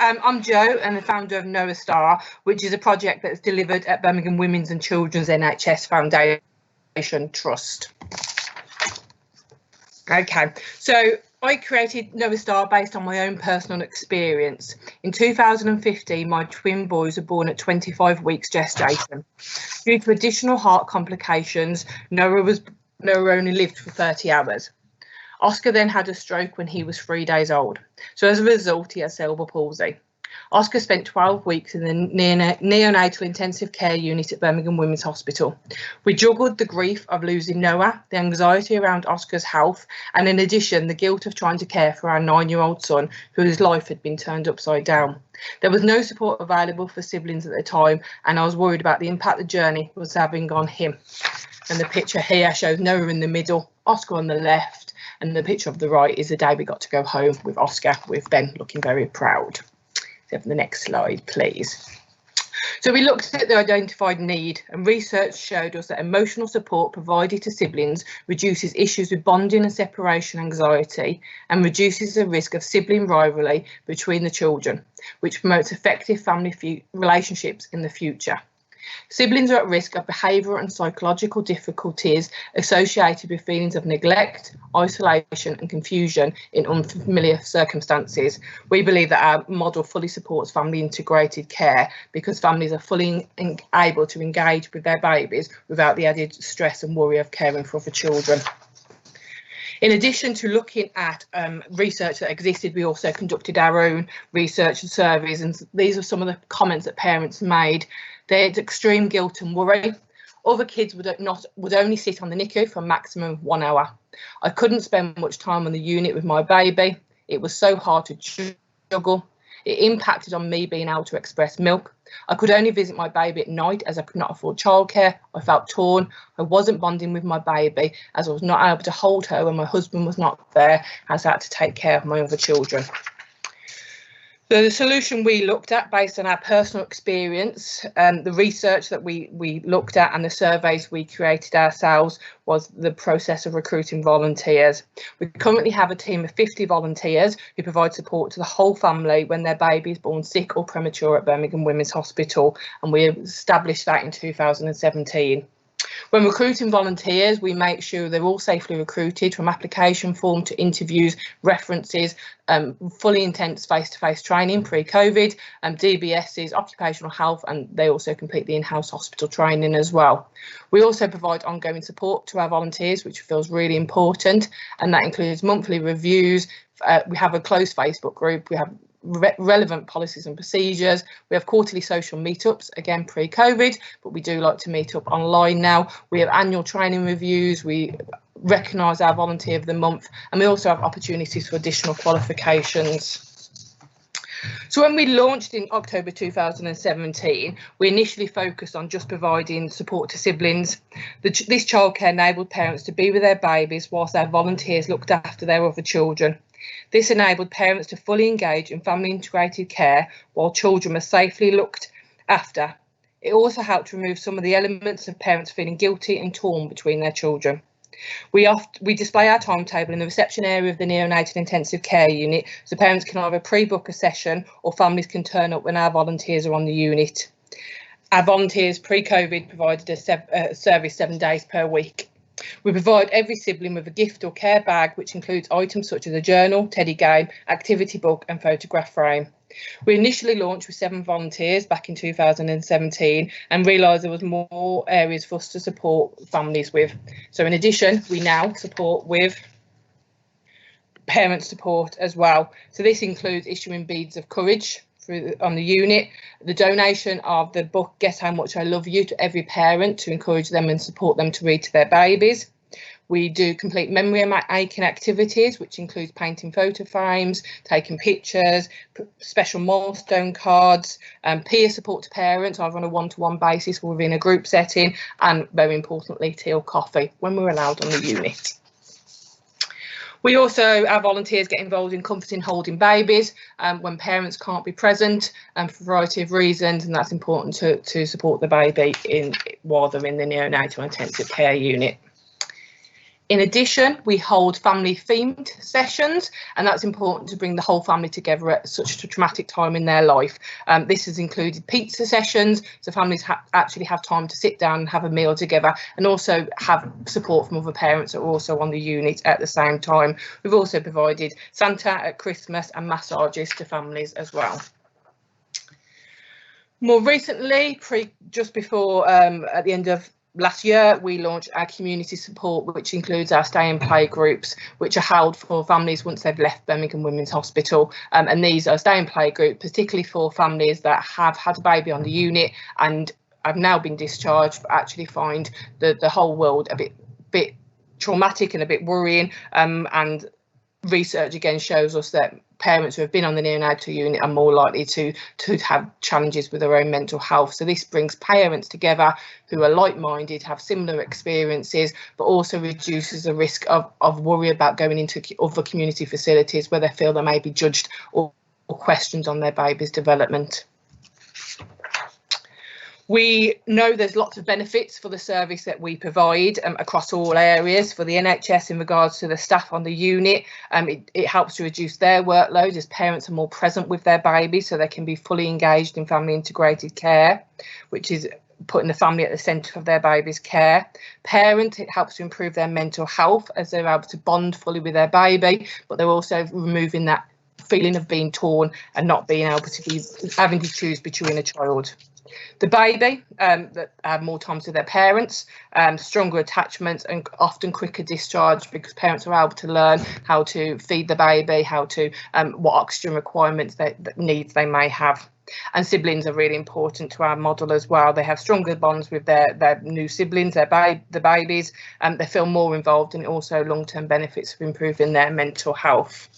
I'm Jo and the founder of Noah Star, which is a project that's delivered at Birmingham Women's and Children's NHS Foundation Trust. Okay, so I created Noah Star based on my own personal experience. In 2015, my twin boys were born at 25 weeks gestation. Due to additional heart complications, Noah only lived for 30 hours. Oscar then had a stroke when he was 3 days old. So as a result, he has cerebral palsy. Oscar spent 12 weeks in the neonatal intensive care unit at Birmingham Women's Hospital. We juggled the grief of losing Noah, the anxiety around Oscar's health, and in addition, the guilt of trying to care for our 9-year-old son, whose life had been turned upside down. There was no support available for siblings at the time, and I was worried about the impact the journey was having on him. And the picture here shows Noah in the middle, Oscar on the left, and the picture of the right is the day we got to go home with Oscar, with Ben looking very proud. So for the next slide, please. So we looked at the identified need, and research showed us that emotional support provided to siblings reduces issues with bonding and separation anxiety and reduces the risk of sibling rivalry between the children, which promotes effective family relationships in the future. Siblings are at risk of behavioural and psychological difficulties associated with feelings of neglect, isolation and confusion in unfamiliar circumstances. We believe that our model fully supports family integrated care because families are fully able to engage with their babies without the added stress and worry of caring for other children. In addition to looking at research that existed, we also conducted our own research and surveys, and these are some of the comments that parents made. They had extreme guilt and worry. Other kids would only sit on the NICU for a maximum of 1 hour. I couldn't spend much time on the unit with my baby. It was so hard to juggle. It impacted on me being able to express milk. I could only visit my baby at night as I could not afford childcare. I felt torn. I wasn't bonding with my baby as I was not able to hold her when my husband was not there, as I had to take care of my other children. So the solution we looked at based on our personal experience, the research that we looked at and the surveys we created ourselves was the process of recruiting volunteers. We currently have a team of 50 volunteers who provide support to the whole family when their baby is born sick or premature at Birmingham Women's Hospital, and we established that in 2017. When recruiting volunteers, we make sure they're all safely recruited, from application form to interviews, references, fully intense face-to-face training pre-COVID, DBSs, occupational health, and they also complete the in-house hospital training as well. We also provide ongoing support to our volunteers, which feels really important, and that includes monthly reviews. We have a closed Facebook group. We have relevant policies and procedures. We have quarterly social meetups, again pre-COVID, but we do like to meet up online now. We have annual training reviews. We recognise our volunteer of the month, and we also have opportunities for additional qualifications. So when we launched in October 2017, we initially focused on just providing support to siblings. This childcare enabled parents to be with their babies whilst their volunteers looked after their other children. This enabled parents to fully engage in family integrated care while children were safely looked after. It also helped remove some of the elements of parents feeling guilty and torn between their children. We display our timetable in the reception area of the neonatal intensive care unit, so parents can either pre-book a session or families can turn up when our volunteers are on the unit. Our volunteers pre-COVID provided a service 7 days per week. We provide every sibling with a gift or care bag, which includes items such as a journal, teddy game, activity book and photograph frame. We initially launched with 7 volunteers back in 2017 and realised there was more areas for us to support families with. So in addition, we now support with parent support as well. So this includes issuing beads of courage on the unit, the donation of the book Guess How Much I Love You to every parent to encourage them and support them to read to their babies. We do complete memory making activities, which includes painting photo frames, taking pictures, special milestone cards, peer support to parents, either on a one-to-one basis or within a group setting, and very importantly, tea or coffee when we're allowed on the unit. We also, our volunteers get involved in comforting holding babies when parents can't be present for a variety of reasons, and that's important to support the baby while they're in the neonatal intensive care unit. In addition, we hold family themed sessions, and that's important to bring the whole family together at such a traumatic time in their life. This has included pizza sessions, so families actually have time to sit down and have a meal together, and also have support from other parents that are also on the unit at the same time. We've also provided Santa at Christmas and massages to families as well. More recently, just before at the end of last year, we launched our community support, which includes our stay and play groups, which are held for families once they've left Birmingham Women's Hospital. And these are stay and play groups, particularly for families that have had a baby on the unit and have now been discharged, but actually find the whole world a bit traumatic and a bit worrying. And research again shows us that parents who have been on the neonatal unit are more likely to have challenges with their own mental health. So this brings parents together who are like-minded, have similar experiences, but also reduces the risk of worry about going into other community facilities where they feel they may be judged or questioned on their baby's development. We know there's lots of benefits for the service that we provide across all areas. For the NHS, in regards to the staff on the unit, it helps to reduce their workload as parents are more present with their baby, so they can be fully engaged in family integrated care, which is putting the family at the centre of their baby's care. Parents, it helps to improve their mental health as they're able to bond fully with their baby, but they're also removing that feeling of being torn and not being able to be having to choose between a child. The baby that have more time to their parents, stronger attachments and often quicker discharge, because parents are able to learn how to feed the baby, how to what oxygen requirements that needs they may have. And siblings are really important to our model as well. They have stronger bonds with their new siblings, the babies, and they feel more involved, and also long-term benefits of improving their mental health.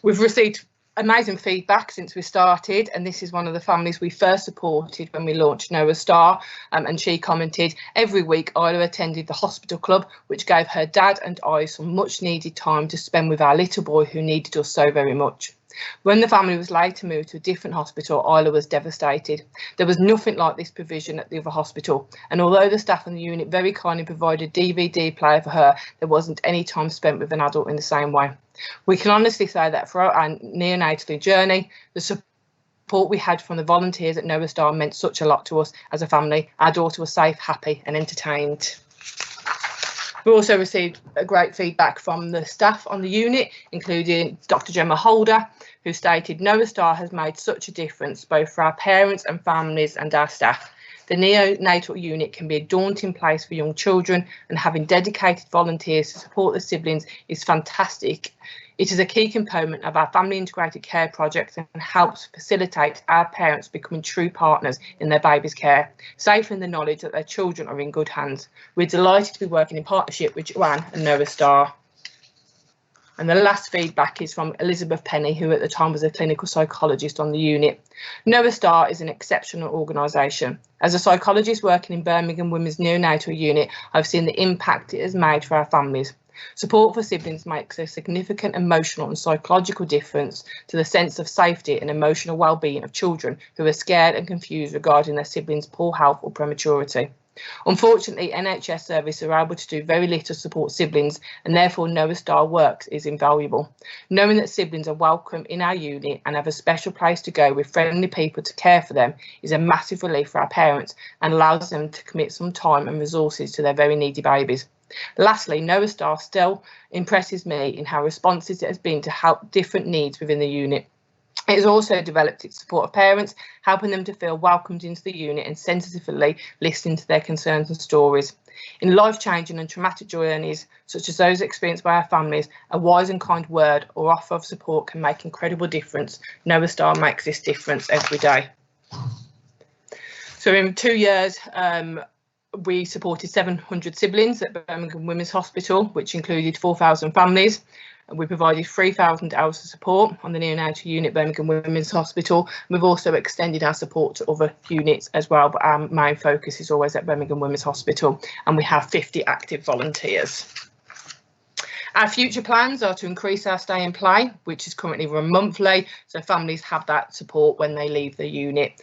We've received amazing feedback since we started, and this is one of the families we first supported when we launched Noah Star, and she commented, "Every week Isla attended the hospital club, which gave her dad and I some much needed time to spend with our little boy who needed us so very much." When the family was later moved to a different hospital, Isla was devastated. There was nothing like this provision at the other hospital, and although the staff on the unit very kindly provided a DVD player for her, there wasn't any time spent with an adult in the same way. We can honestly say that for our neonatal journey, the support we had from the volunteers at Noah Star meant such a lot to us as a family. Our daughter was safe, happy and entertained. We also received great feedback from the staff on the unit, including Dr. Gemma, who stated, "Noah Star has made such a difference both for our parents and families and our staff. The neonatal unit can be a daunting place for young children, and having dedicated volunteers to support the siblings is fantastic. It is a key component of our family integrated care project and helps facilitate our parents becoming true partners in their baby's care, safe in the knowledge that their children are in good hands. We're delighted to be working in partnership with Joanne and Noah Star." And the last feedback is from Elizabeth Penny, who at the time was a clinical psychologist on the unit. "Noah Star is an exceptional organisation. As a psychologist working in Birmingham Women's Neonatal Unit, I've seen the impact it has made for our families. Support for siblings makes a significant emotional and psychological difference to the sense of safety and emotional well-being of children who are scared and confused regarding their siblings' poor health or prematurity. Unfortunately, NHS services are able to do very little to support siblings, and therefore Noah Star works is invaluable. Knowing that siblings are welcome in our unit and have a special place to go with friendly people to care for them is a massive relief for our parents and allows them to commit some time and resources to their very needy babies. Lastly, Noah Star still impresses me in how responsive it has been to help different needs within the unit. It has also developed its support of parents, helping them to feel welcomed into the unit and sensitively listening to their concerns and stories. In life-changing and traumatic journeys, such as those experienced by our families, a wise and kind word or offer of support can make incredible difference. Noah Star makes this difference every day. So in 2 years, we supported 700 siblings at Birmingham Women's Hospital, which included 4,000 families. We provided 3,000 hours of support on the neonatal unit, Birmingham Women's Hospital. We've also extended our support to other units as well, but our main focus is always at Birmingham Women's Hospital, and we have 50 active volunteers. Our future plans are to increase our stay and play, which is currently run monthly, so families have that support when they leave the unit.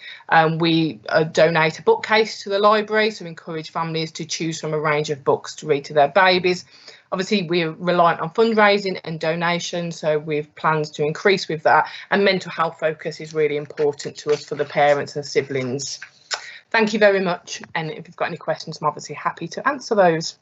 We donate a bookcase to the library, so encourage families to choose from a range of books to read to their babies. Obviously, we're reliant on fundraising and donations, so we've plans to increase with that, and mental health focus is really important to us for the parents and siblings. Thank you very much, and if you've got any questions, I'm obviously happy to answer those.